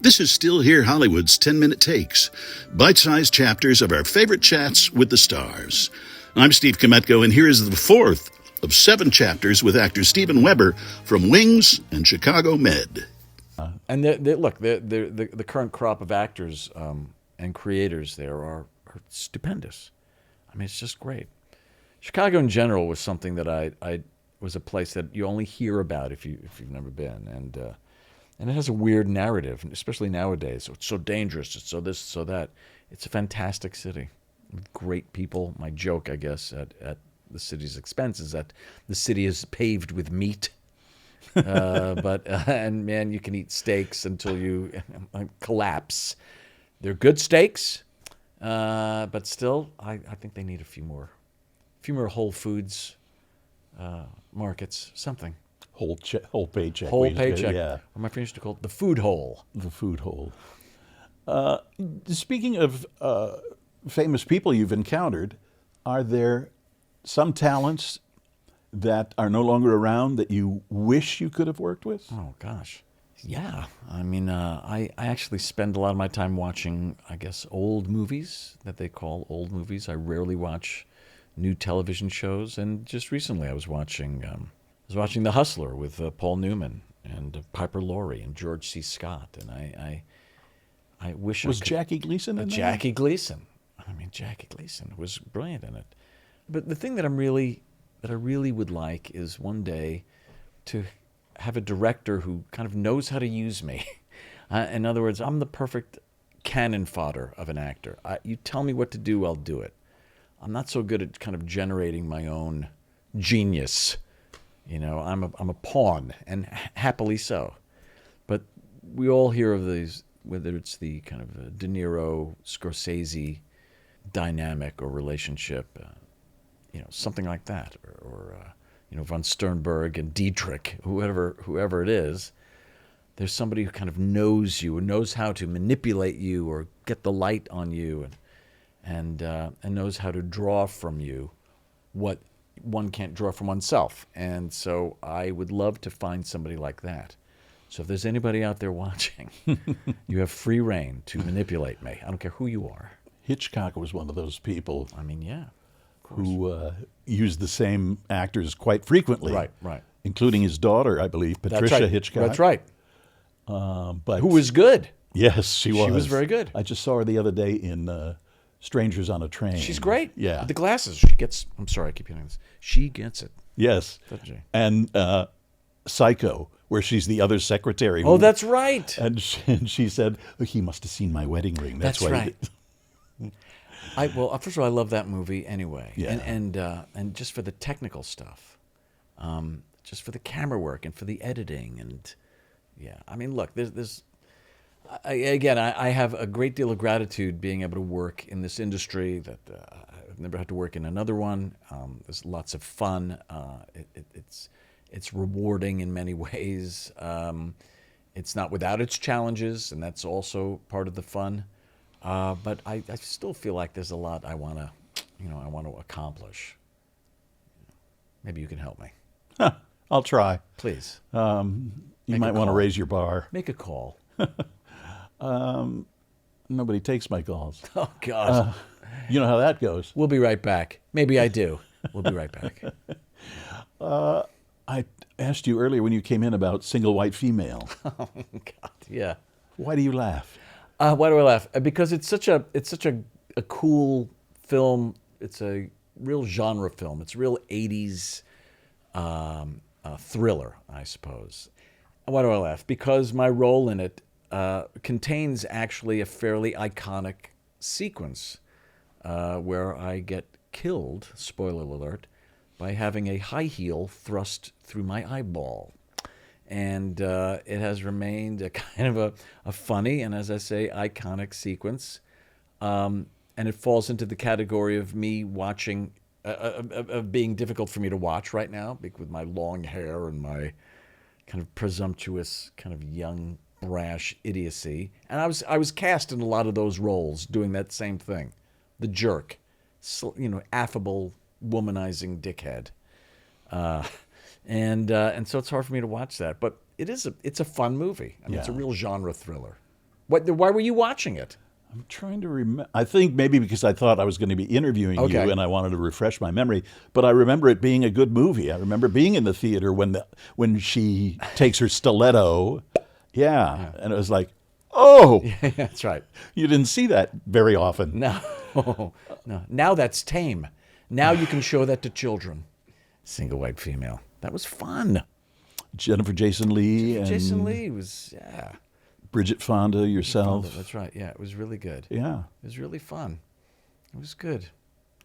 This is Still Here Hollywood's 10-minute takes, bite-sized chapters of our favorite chats with the stars. I'm Steve Kmetko, and here is the fourth of 7 chapters with actor Steven Weber from Wings and Chicago Med. And the current crop of actors and creators there are stupendous. I mean, it's just great. Chicago in general was something that I was a place that you only hear about if you've never been, and it has a weird narrative, especially nowadays. It's so dangerous. It's so this, so that. It's a fantastic city with great people. My joke, I guess, at the city's expense is that the city is paved with meat. And man, you can eat steaks until you collapse. They're good steaks, but still, I think they need a few more Whole Foods markets, something. Whole paycheck. Whole paycheck. Yeah. Or my friends used to call it the food hole. The food hole. Speaking of famous people you've encountered, are there some talents that are no longer around that you wish you could have worked with? Oh, gosh. Yeah. I mean, I actually spend a lot of my time watching, I guess, old movies that they call old movies. I rarely watch new television shows. And just recently I was watching The Hustler with Paul Newman and Piper Laurie and George C. Scott. And I wish was Jackie Gleason in that? Jackie Gleason. I mean, Jackie Gleason was brilliant in it. But the thing that I really would like is one day to have a director who kind of knows how to use me. In other words, I'm the perfect cannon fodder of an actor. You tell me what to do, I'll do it. I'm not so good at kind of generating my own genius. You know, I'm a pawn, and happily so. But we all hear of these, whether it's the kind of De Niro, Scorsese dynamic or relationship, something like that, or von Sternberg and Dietrich, whoever it is. There's somebody who kind of knows you and knows how to manipulate you or get the light on you, and knows how to draw from you what one can't draw from oneself. And so I would love to find somebody like that. So if there's anybody out there watching, you have free reign to manipulate me. I don't care who you are. Hitchcock was one of those people. I mean, yeah. Who used the same actors quite frequently. Right. Including his daughter, I believe, Patricia Hitchcock. That's right. But who was good. Yes, she was. She was very good. I just saw her the other day in Strangers on a Train. She's great. Yeah. The glasses. She gets, I'm sorry, I keep hitting this. She gets it. Yes. And Psycho, where she's the other secretary. Oh, that's right. And she said, he must have seen my wedding ring. That's why right. First of all, I love that movie anyway. Yeah. And just for the technical stuff, just for the camera work and for the editing, and yeah, I mean, look, I have a great deal of gratitude being able to work in this industry. That I've never had to work in another one. There's lots of fun. It's rewarding in many ways. It's not without its challenges, and that's also part of the fun. But I still feel like there's a lot I want to accomplish. Maybe you can help me. I'll try. Please. You might want to raise your bar. Make a call. Nobody takes my calls. Oh, God. You know how that goes. We'll be right back. Maybe I do. We'll be right back. I asked you earlier when you came in about Single White Female. Oh, God, yeah. Why do you laugh? Why do I laugh? Because it's such a cool film. It's a real genre film. It's a real 80s thriller, I suppose. Why do I laugh? Because my role in it contains actually a fairly iconic sequence where I get killed, spoiler alert, by having a high heel thrust through my eyeball. And it has remained a kind of a funny and, as I say, iconic sequence. And it falls into the category of me watching, of being difficult for me to watch right now with my long hair and my kind of presumptuous, kind of young, brash idiocy. And I was cast in a lot of those roles doing that same thing. The jerk, affable, womanizing dickhead. And so it's hard for me to watch that, but it's a fun movie. I mean, It's a real genre thriller. Why were you watching it? I'm trying to remember. I think maybe because I thought I was going to be interviewing Okay. you and I wanted to refresh my memory. But I remember it being a good movie. I remember being in the theater when she takes her stiletto. Yeah. And it was like, oh, Yeah, that's right. you didn't see that very often. No, no. Now that's tame. Now you can show that to children. Single white female. That was fun. Jennifer Jason Leigh and Jason Leigh was, yeah. Bridget Fonda, yourself. That's right. Yeah, it was really good. Yeah. It was really fun. It was good.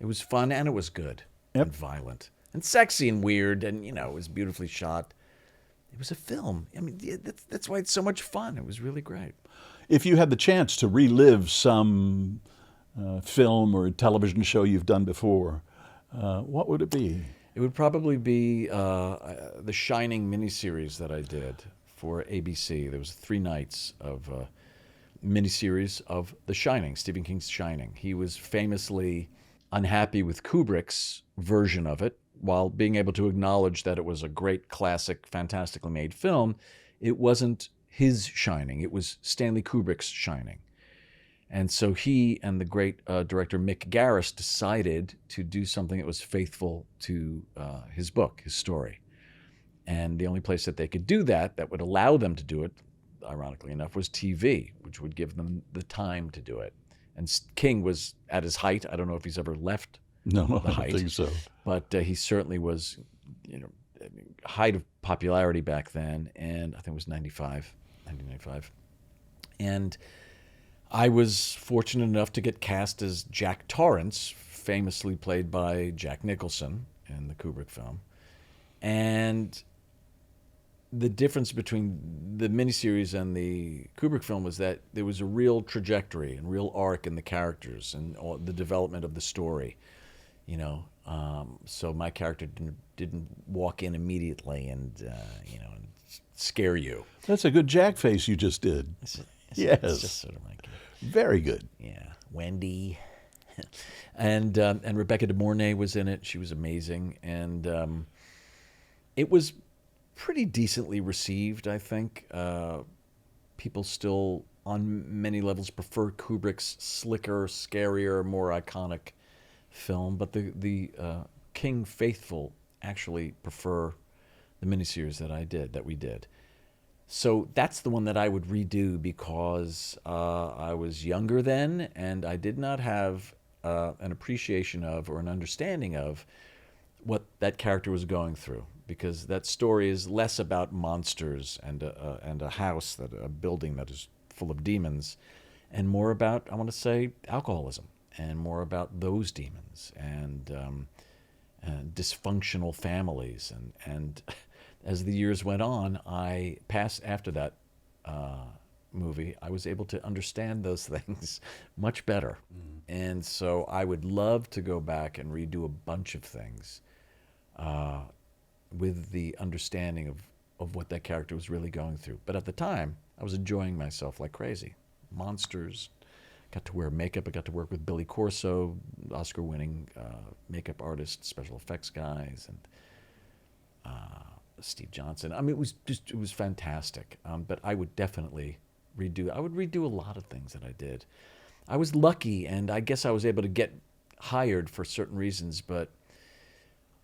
It was fun and it was good. Yep. And violent. And sexy and weird and, it was beautifully shot. It was a film. I mean, that's why it's so much fun. It was really great. If you had the chance to relive some film or television show you've done before, what would it be? It would probably be the Shining miniseries that I did for ABC. There was 3 nights of miniseries of The Shining, Stephen King's Shining. He was famously unhappy with Kubrick's version of it, while being able to acknowledge that it was a great, classic, fantastically made film. It wasn't his Shining. It was Stanley Kubrick's Shining. And so he and the great director Mick Garris decided to do something that was faithful to his book, his story. And the only place that they could do that would allow them to do it, ironically enough, was TV, which would give them the time to do it. And King was at his height. I don't know if he's ever left No, the I don't height, think so. but he certainly was, height of popularity back then. And I think it was 1995. And I was fortunate enough to get cast as Jack Torrance, famously played by Jack Nicholson in the Kubrick film. And the difference between the miniseries and the Kubrick film was that there was a real trajectory and real arc in the characters and all the development of the story. So my character didn't walk in immediately and and scare you. That's a good Jack face you just did. Yes. It's just sort of like, Very good. yeah, Wendy, and Rebecca De Mornay was in it. She was amazing, and it was pretty decently received. I think people still, on many levels, prefer Kubrick's slicker, scarier, more iconic film, but the King faithful actually prefer the miniseries that we did. So that's the one that I would redo because I was younger then, and I did not have an appreciation of or an understanding of what that character was going through. Because that story is less about monsters and a house, a building that is full of demons, and more about, I want to say, alcoholism, and more about those demons and dysfunctional families. And as the years went on, after that movie, I was able to understand those things much better. And so I would love to go back and redo a bunch of things with the understanding of what that character was really going through. But at the time, I was enjoying myself like crazy. Monsters, got to wear makeup. I got to work with Billy Corso, Oscar-winning makeup artist, special effects guys, and Steve Johnson. I mean, it was fantastic. But I would definitely redo a lot of things that I did. I was lucky, and I guess I was able to get hired for certain reasons, but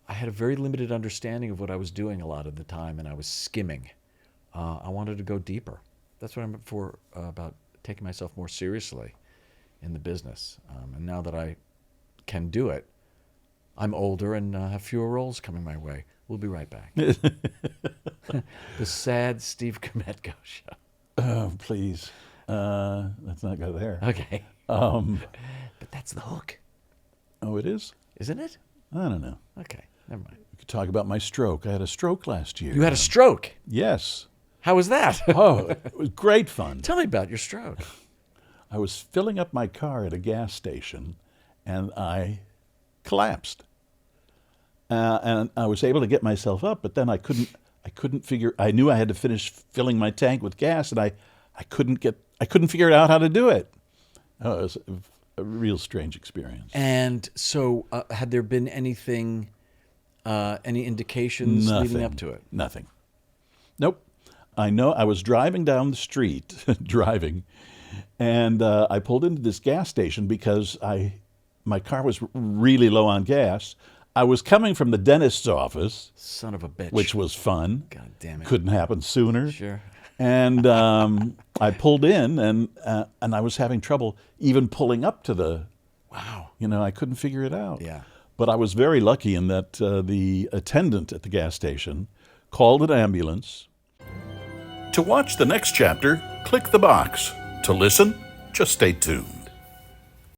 I had a very limited understanding of what I was doing a lot of the time, and I was skimming. I wanted to go deeper. That's what I'm for about taking myself more seriously in the business. And now that I can do it, I'm older and have fewer roles coming my way. We'll be right back. The sad Steve Kmetko show. Oh, please. Let's not go there. Okay. But that's the hook. Oh, it is? Isn't it? I don't know. Okay, never mind. We could talk about my stroke. I had a stroke last year. You had a stroke? Yes. How was that? Oh, it was great fun. Tell me about your stroke. I was filling up my car at a gas station, and I collapsed. And I was able to get myself up, but then I couldn't figure. I knew I had to finish filling my tank with gas, and I couldn't figure out how to do it. Oh, it was a real strange experience. And so, had there been anything, any indications leading up to it? Nothing. Nope. I know I was driving down the street, and I pulled into this gas station because my car was really low on gas. I was coming from the dentist's office. Son of a bitch. Which was fun. God damn it. Couldn't happen sooner. Sure. And I pulled in, and I was having trouble even pulling up to the. Wow. I couldn't figure it out. Yeah. But I was very lucky in that the attendant at the gas station called an ambulance. To watch the next chapter, click the box. To listen, just stay tuned.